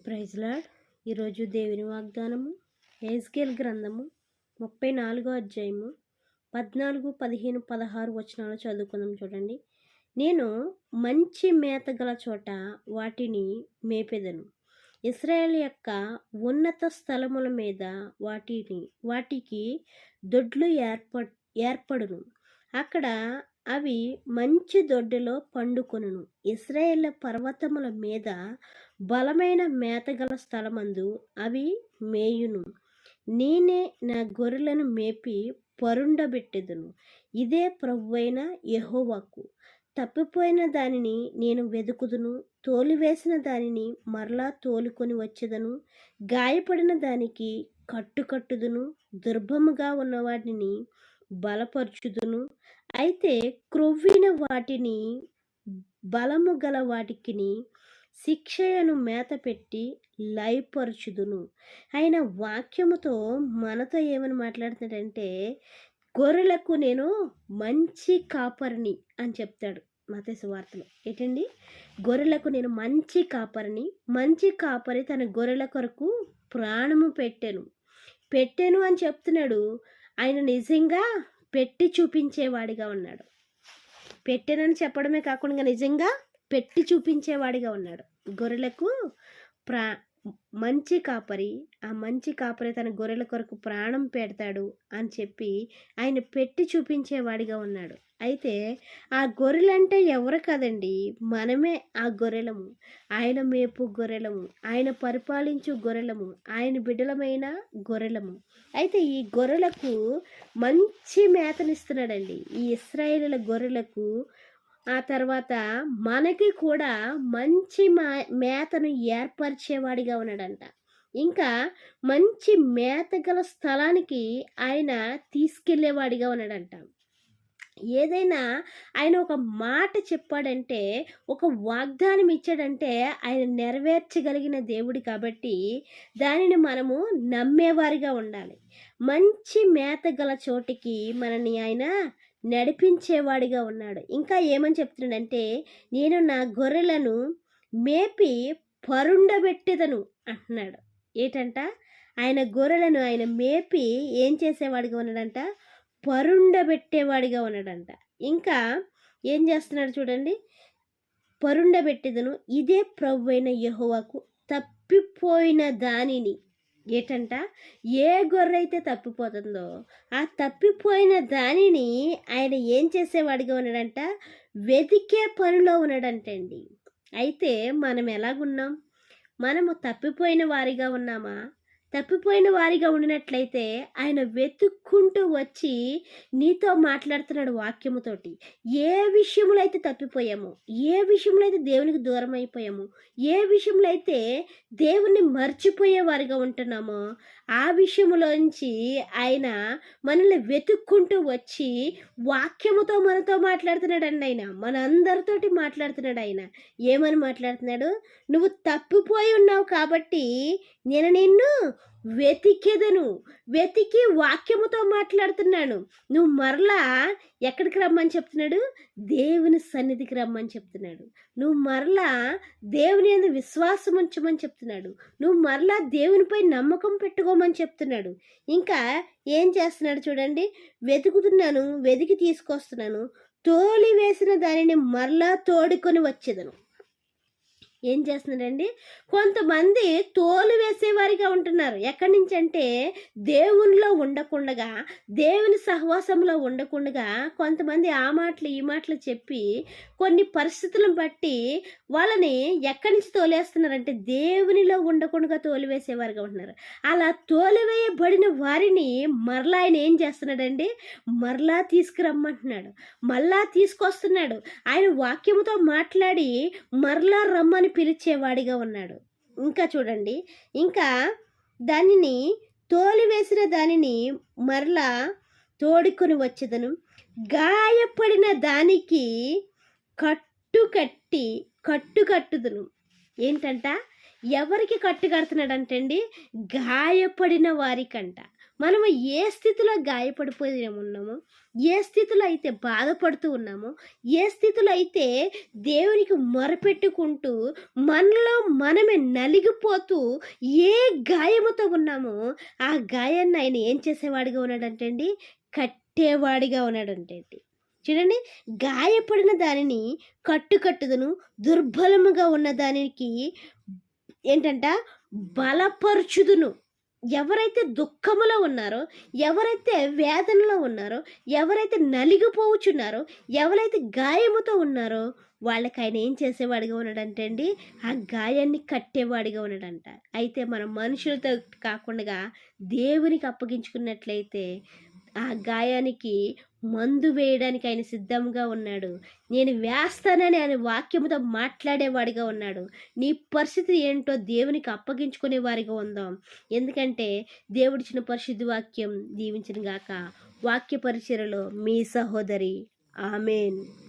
Praise lord. ఈరోజు దేవుని వాగ్దానము హెజ్కేల్ గ్రంథము 34వ అధ్యాయము 14, 15, 16 వచనాలు చదువుకుందాం. చూడండి. నేను మంచి మేత గల చోట వాటిని మేపెదను, ఇశ్రాయేల్ యొక్క ఉన్నత స్థలముల మీద వాటికి దొడ్లు ఏర్పడును. అక్కడ అవి మంచి దొడ్డిలో పండుకొనును. ఇశ్రాయేల్ పర్వతముల మీద బలమైన మేతగల స్థలమందు అవి మేయును. నేనే నా గొర్రెలను మేపి పరుండబెట్టెదను. ఇదే ప్రభువైన యెహోవాకు. తప్పిపోయిన దానిని నేను వెదుకుదును, తోలివేసిన దానిని మరలా తోలుకొని వచ్చేదను. గాయపడిన దానికి కట్టుదును, దుర్భముగా ఉన్న వాటిని బలపరచుదును. అయితే క్రొవ్విన వాటిని బలము గల వాటికిని శిక్షయను మేత పెట్టి లయపరచుదును. ఆయన వాక్యముతో మనతో ఏమని మాట్లాడుతాడంటే, గొర్రెలకు నేను మంచి కాపరిని అని చెప్తాడు మత్తయి సువార్తలో. ఏంటండి? గొర్రెలకు నేను మంచి కాపరిని. మంచి కాపరి తన గొర్రెల కొరకు ప్రాణము పెట్టెను అని చెప్తున్నాడు. ఆయన నిజంగా పెట్టి చూపించేవాడిగా ఉన్నాడు. పెట్టెనని చెప్పడమే కాకుండా నిజంగా పెట్టి చూపించేవాడిగా ఉన్నాడు. గొర్రెలకు మంచి కాపరి, ఆ మంచి కాపరి తన గొర్రెల కొరకు ప్రాణం పెడతాడు అని చెప్పి ఆయన పెట్టి చూపించేవాడిగా ఉన్నాడు. అయితే ఆ గొర్రెలంటే ఎవరు కదండి, మనమే ఆ గొర్రెలము. ఆయన మేపు గొర్రెలము, ఆయన పరిపాలించు గొర్రెలము, ఆయన బిడ్డలమైన గొర్రెలము. అయితే ఈ గొర్రెలకు మంచి మేతనిస్తున్నాడండి, ఈ ఇశ్రాయేలుల గొర్రెలకు. ఆ తర్వాత మనకి కూడా మంచి మేతను ఏర్పరిచేవాడిగా ఉన్నాడంట. ఇంకా మంచి మేత గల స్థలానికి ఆయన తీసుకెళ్లేవాడిగా ఉన్నాడంట. ఏదైనా ఆయన ఒక మాట చెప్పాడంటే, ఒక వాగ్దానం ఇచ్చాడంటే ఆయన నెరవేర్చగలిగిన దేవుడు కాబట్టి దానిని మనము నమ్మేవారిగా ఉండాలి. మంచి మేత గల చోటికి మనని ఆయన నడిపించేవాడిగా ఉన్నాడు. ఇంకా ఏమని చెప్తున్నాడంటే, నేను నా గొర్రెలను మేపి పరుండబెట్టెదను అంటున్నాడు. ఏంటంట? ఆయన గొర్రెలను ఆయన మేపి ఏం చేసేవాడిగా ఉన్నాడంట? పరుండబెట్టేవాడిగా ఉన్నాడంట. ఇంకా ఏం చేస్తున్నాడు చూడండి. పరుండబెట్టెదను, ఇదే ప్రభువైన యెహోవాకు. తప్పిపోయిన దానిని, ఏంటంట? ఏ గొర్రె అయితే తప్పిపోతుందో ఆ తప్పిపోయిన దానిని ఆయన ఏం చేసేవాడిగా ఉన్నాడంట? వెతికే పనిలో ఉన్నాడంటండి. అయితే మనం ఎలాగున్నాం? మనము తప్పిపోయిన వారిగా ఉన్నామా? తప్పిపోయిన వారిగా ఉండినట్లయితే ఆయన వెతుక్కుంటూ వచ్చి నీతో మాట్లాడుతున్నాడు వాక్యముతోటి. ఏ విషయంలో అయితే తప్పిపోయామో, ఏ విషయంలో అయితే దేవునికి దూరం అయిపోయామో, ఏ విషయంలో అయితే దేవుణ్ణి మర్చిపోయే వారిగా ఉంటున్నామో ఆ విషయంలోంచి ఆయన మనల్ని వెతుక్కుంటూ వచ్చి వాక్యముతో మనతో మాట్లాడుతున్నాడండి. ఆయన మన అందరితోటి మాట్లాడుతున్నాడు. ఆయన ఏమని మాట్లాడుతున్నాడు? నువ్వు తప్పిపోయి ఉన్నావు కాబట్టి నేను నిన్ను వెతికి వాక్యముతో మాట్లాడుతున్నాను. నువ్వు మరలా ఎక్కడికి రమ్మని చెప్తున్నాడు? దేవుని సన్నిధికి రమ్మని చెప్తున్నాడు. నువ్వు మరలా దేవుని యందు విశ్వాసం ఉంచమని చెప్తున్నాడు. నువ్వు మరలా దేవునిపై నమ్మకం పెట్టుకోమని చెప్తున్నాడు. ఇంకా ఏం చేస్తున్నాడు చూడండి. వెతుకుతున్నాను, వెతికి తీసుకొస్తున్నాను, తోలి వేసిన దానిని మరలా తోడుకొని వచ్చేదను. ఏం చేస్తున్నాడండి? కొంతమంది తోలు వేసేవారిగా ఉంటున్నారు. ఎక్కడి నుంచి అంటే దేవునిలో ఉండకుండా, దేవుని సహవాసంలో ఉండకుండా కొంతమంది ఆ మాటలు ఈ మాటలు చెప్పి కొన్ని పరిస్థితులను బట్టి వాళ్ళని ఎక్కడి నుంచి తోలేస్తున్నారంటే దేవునిలో ఉండకుండా తోలివేసేవారిగా ఉంటున్నారు. అలా తోలివేయబడిన వారిని మరలా ఆయన ఏం చేస్తున్నాడండి? మరలా తీసుకురమ్మంటున్నాడు, మరలా తీసుకొస్తున్నాడు. ఆయన వాక్యముతో మాట్లాడి మరలా రమ్మని పిలిచేవాడిగా ఉన్నాడు. ఇంకా చూడండి. ఇంకా దానిని తోలివేసిన దానిని మరలా తోడుకొని వచ్చేదను. గాయపడిన దానికి కట్టుదును. ఏంటంట? ఎవరికి కట్టు కడుతున్నాడంటండి? గాయపడిన వారికంట. మనము ఏ స్థితిలో గాయపడిపోయి ఉన్నామో, ఏ స్థితిలో అయితే బాధపడుతూ ఉన్నామో, ఏ స్థితిలో అయితే దేవునికి మొరపెట్టుకుంటూ మనలో మనమే నలిగిపోతూ ఏ గాయముతో ఉన్నామో, ఆ గాయాన్ని ఆయన ఏం చేసేవాడిగా ఉన్నాడంటే అండి, కట్టేవాడిగా ఉన్నాడంటే అండి. చూడండి, గాయపడిన దానిని కట్టుదును, దుర్బలముగా ఉన్న దానికి ఏంటంట బలపరుచుదును. ఎవరైతే దుఃఖములో ఉన్నారో, ఎవరైతే వేదనలో ఉన్నారో, ఎవరైతే నలిగిపోవచ్చున్నారో, ఎవరైతే గాయముతో ఉన్నారో వాళ్ళకి ఆయన ఏం చేసేవాడిగా ఉన్నాడంటే అండి, ఆ గాయాన్ని కట్టేవాడిగా ఉన్నాడంట. అయితే మనం మనుషులతో కాకుండా దేవునికి అప్పగించుకున్నట్లయితే ఆ గాయానికి మందు వేయడానికి ఆయన సిద్ధంగా ఉన్నాడు. నేను వేస్తానని ఆయన వాక్యముతో మాట్లాడేవాడిగా ఉన్నాడు. నీ పరిస్థితి ఏంటో దేవునికి అప్పగించుకునే వారిగా ఉందాం. ఎందుకంటే దేవుడిచ్చిన పరిశుద్ధ వాక్యం దీవించిన గాక. వాక్య పరిచర్యలో మీ సహోదరి. ఆమేన్.